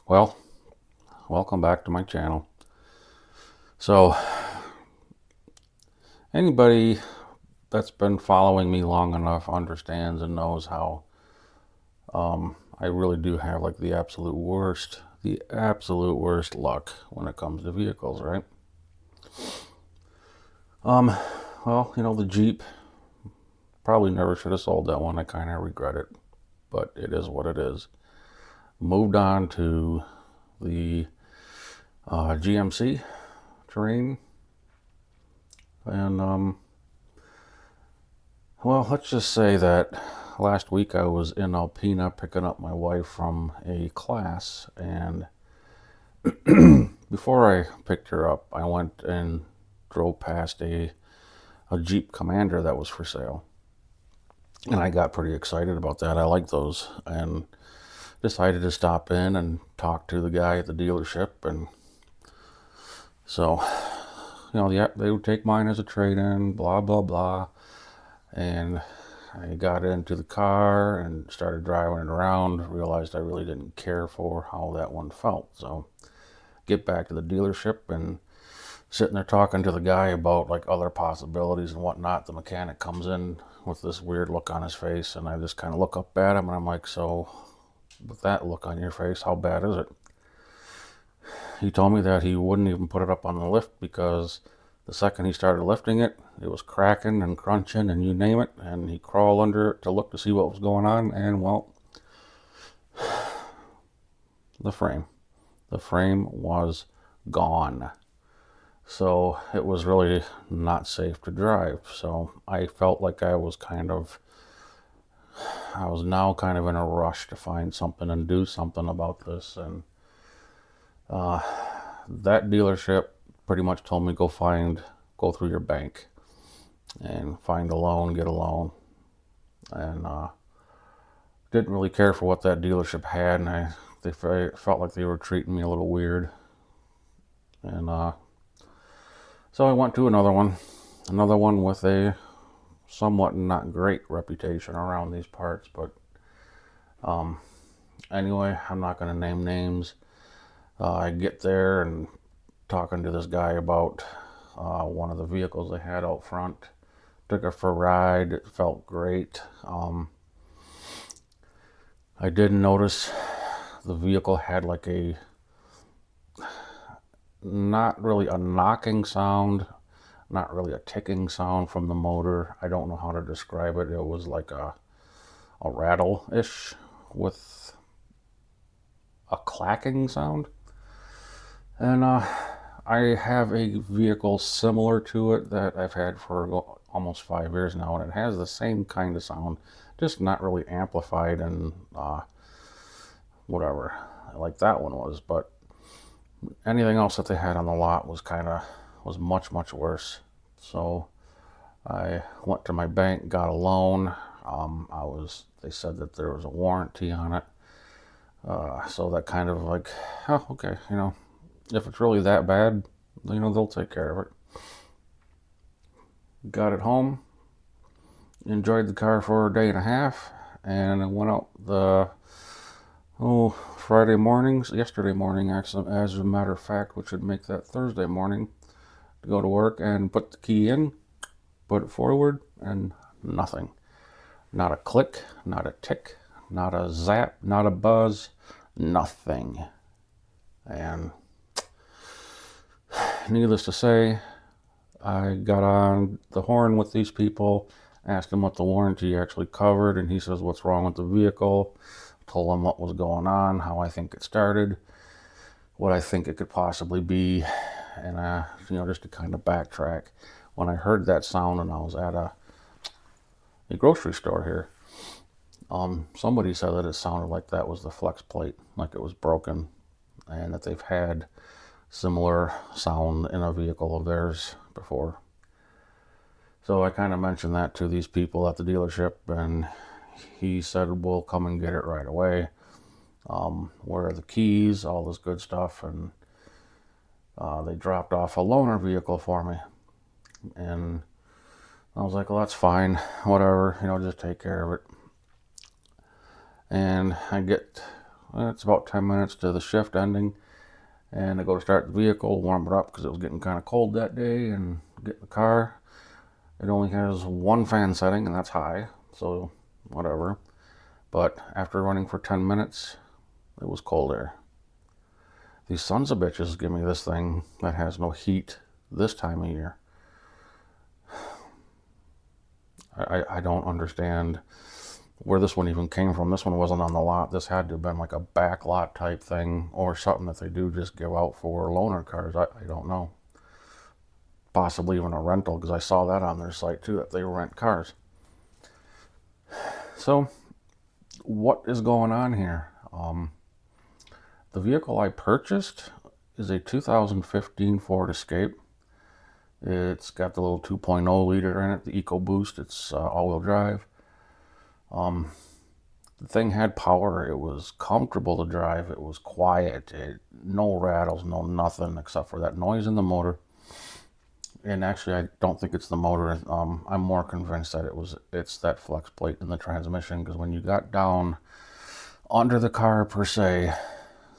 Well, welcome back to my channel. So, anybody that's been following me long enough understands and knows how I really do have like the absolute worst luck when it comes to vehicles, right? Um, well, the Jeep, probably never should have sold that one. I kind of regret it, but it is what it is. Moved on to the GMC Terrain, and well, let's just say that last week I was in Alpena picking up my wife from a class, and before I picked her up, I went and drove past a Jeep Commander that was for sale. And I got pretty excited about that. I like those, and decided to stop in and talk to the guy at the dealership. And so, they would take mine as a trade in, blah, blah, blah. And I got into the car and started driving it around, realized I really didn't care for how that one felt. So get back to the dealership and sitting there talking to the guy about like other possibilities and whatnot. The mechanic comes in with this weird look on his face, and I just kind of look up at him and I'm like, so with that look on your face, how bad is it? He told me that he wouldn't even put it up on the lift because the second he started lifting it, it was cracking and crunching and you name it, and he crawled under it to look to see what was going on, and well, the frame. The frame was gone. So it was really not safe to drive. So I felt like I was now kind of in a rush to find something and do something about this. And that dealership pretty much told me go through your bank and find a loan, get a loan. And didn't really care for what that dealership had, and they felt like they were treating me a little weird. And so I went to another one with a somewhat not great reputation around these parts. But anyway, I'm not going to name names. I get there and talking to this guy about one of the vehicles they had out front. Took her for a ride. It felt great. I did notice the vehicle had like a not really a knocking sound, not really a ticking sound from the motor. I don't know how to describe it. It was like a rattle-ish with a clacking sound. And I have a vehicle similar to it that I've had for almost 5 years now, and it has the same kind of sound, just not really amplified and whatever, like that one was. But anything else that they had on the lot was much worse. So I went to my bank, got a loan. They said that there was a warranty on it. So that kind of like, oh, okay, if it's really that bad, they'll take care of it. Got it home, enjoyed the car for a day and a half, and I went out yesterday morning, actually, as a matter of fact, which would make that Thursday morning, to go to work and put the key in, put it forward, and nothing. Not a click, not a tick, not a zap, not a buzz, nothing. And needless to say, I got on the horn with these people, asked him what the warranty actually covered, and he says, what's wrong with the vehicle? Told him what was going on, how I think it started, what I think it could possibly be, and just to kind of backtrack. When I heard that sound and I was at a grocery store here, somebody said that it sounded like that was the flex plate, like it was broken, and that they've had similar sound in a vehicle of theirs before. So I kind of mentioned that to these people at the dealership, and he said, we'll come and get it right away. Where are the keys, all this good stuff. And they dropped off a loaner vehicle for me. And I was like, well, that's fine, whatever, just take care of it. And It's about 10 minutes to the shift ending, and I go to start the vehicle, warm it up because it was getting kind of cold that day, and get in the car. It only has one fan setting, and that's high, so whatever. But after running for 10 minutes, it was cold air. These sons of bitches give me this thing that has no heat this time of year. I don't understand where this one even came from. This one wasn't on the lot. This had to have been like a back lot type thing or something that they do just give out for loaner cars. I don't know. Possibly even a rental, because I saw that on their site too, that they rent cars. So what is going on here? The vehicle I purchased is a 2015 Ford Escape. It's got the little 2.0 liter in it, the EcoBoost. It's all-wheel drive. The thing had power. It was comfortable to drive. It was quiet. No rattles, no nothing except for that noise in the motor. And actually, I don't think it's the motor. I'm more convinced that it's that flex plate in the transmission, because when you got down under the car per se,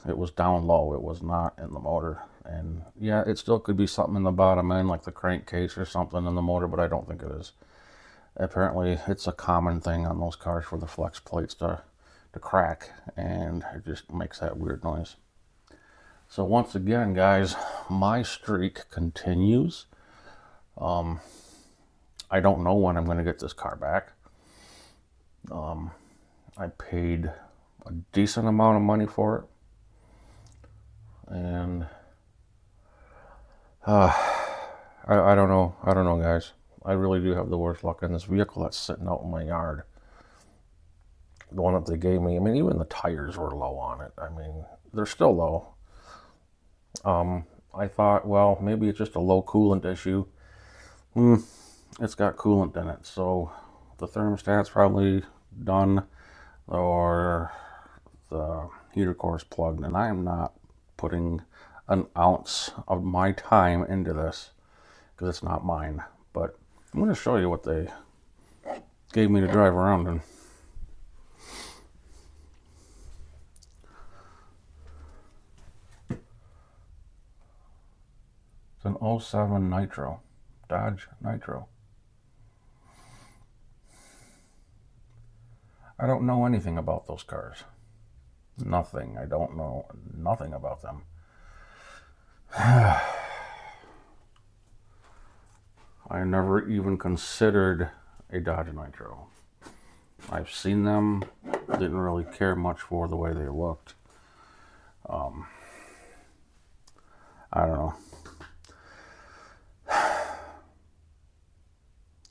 it was down low. It was not in the motor. And yeah, it still could be something in the bottom end, like the crankcase or something in the motor, but I don't think it is. Apparently, it's a common thing on those cars for the flex plates to crack, and it just makes that weird noise. So once again, guys, my streak continues. I don't know when I'm going to get this car back. I paid a decent amount of money for it, and I don't know. I don't know, guys. I really do have the worst luck in this vehicle that's sitting out in my yard. The one that they gave me, I mean, even the tires were low on it. I mean, they're still low. I thought, well, maybe it's just a low coolant issue. It's got coolant in it, so the thermostat's probably done, or the heater core's plugged, and I am not putting an ounce of my time into this because it's not mine. But I'm going to show you what they gave me to drive around in. It's an 07 Nitro, Dodge Nitro. I don't know anything about those cars. Nothing. I don't know nothing about them. I never even considered a Dodge Nitro. I've seen them, didn't really care much for the way they looked. I don't know.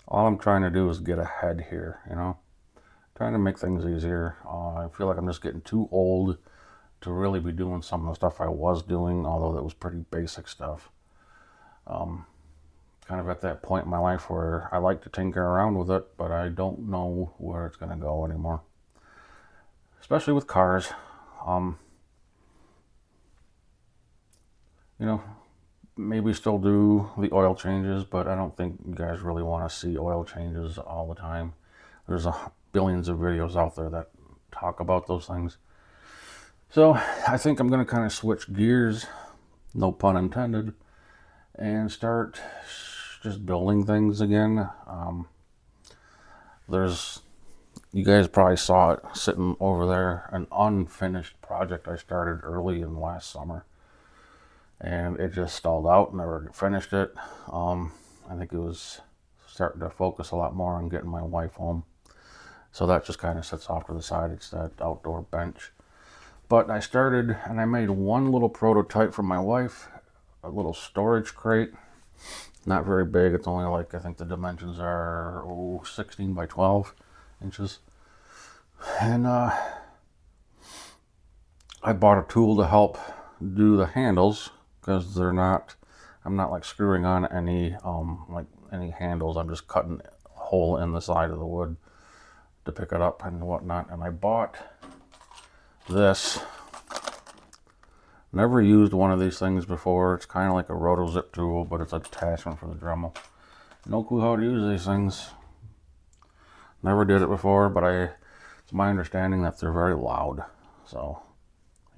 All I'm trying to do is get ahead here, you know? Trying to make things easier. I feel like I'm just getting too old to really be doing some of the stuff I was doing, although that was pretty basic stuff. Kind of at that point in my life where I like to tinker around with it, but I don't know where it's going to go anymore. Especially with cars. You know, maybe still do the oil changes, but I don't think you guys really want to see oil changes all the time. There's billions of videos out there that talk about those things. So I think I'm going to kind of switch gears, no pun intended, and start just building things again. You guys probably saw it sitting over there, an unfinished project I started early in last summer, and it just stalled out, never finished it. I think it was starting to focus a lot more on getting my wife home, so that just kind of sits off to the side. It's that outdoor bench. But I started, and I made one little prototype for my wife, a little storage crate. Not very big. It's only like, I think the dimensions are 16 by 12 inches. And I bought a tool to help do the handles, because I'm not like screwing on any handles. I'm just cutting a hole in the side of the wood to pick it up and whatnot. And I bought this. Never used one of these things before. It's kind of like a roto zip tool, but it's an attachment for the Dremel. No clue how to use these things. Never did it before, but it's my understanding that they're very loud. So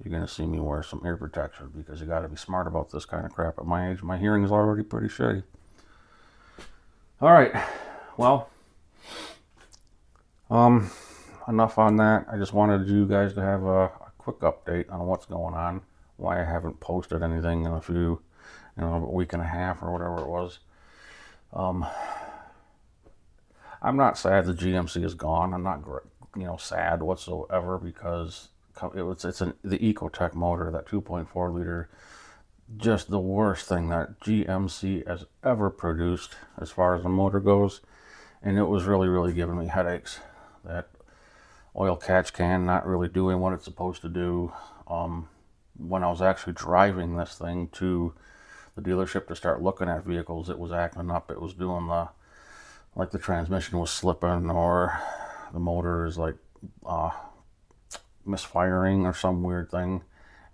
you're going to see me wear some ear protection, because you got to be smart about this kind of crap at my age. My hearing is already pretty shitty. All right, well, enough on that. I just wanted you guys to have a quick update on what's going on, why I haven't posted anything in a week and a half or whatever it was. I'm not sad the GMC is gone. I'm not, sad whatsoever, because the Ecotec motor, that 2.4 liter, just the worst thing that GMC has ever produced as far as the motor goes, and it was really, really giving me headaches. That oil catch can not really doing what it's supposed to do. When I was actually driving this thing to the dealership to start looking at vehicles, it was acting up. It was doing the transmission was slipping, or the motor is like misfiring or some weird thing,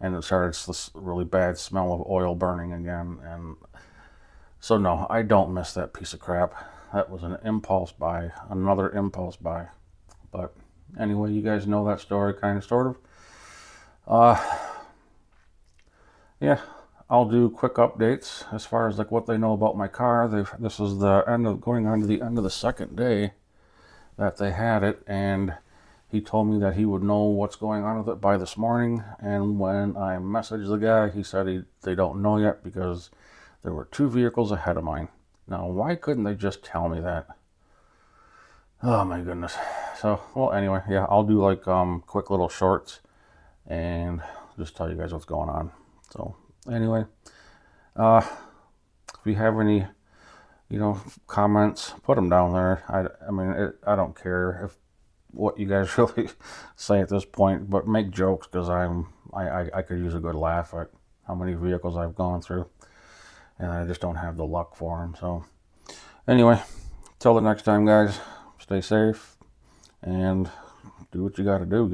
and it started this really bad smell of oil burning again. And so no, I don't miss that piece of crap. That was an impulse buy, another impulse buy. But anyway, you guys know that story, kind of, sort of. Yeah, I'll do quick updates as far as like what they know about my car. This is going on to the end of the second day that they had it, and he told me that he would know what's going on with it by this morning. And when I messaged the guy, he said they don't know yet, because there were 2 vehicles ahead of mine. Now, why couldn't they just tell me that? Oh my goodness. So, well, anyway, yeah, I'll do like quick little shorts and just tell you guys what's going on. So anyway, if you have any, comments, put them down there. I don't care if what you guys really say at this point, but make jokes, because I could use a good laugh at how many vehicles I've gone through, and I just don't have the luck for them. So anyway, till the next time, guys, stay safe and do what you got to do,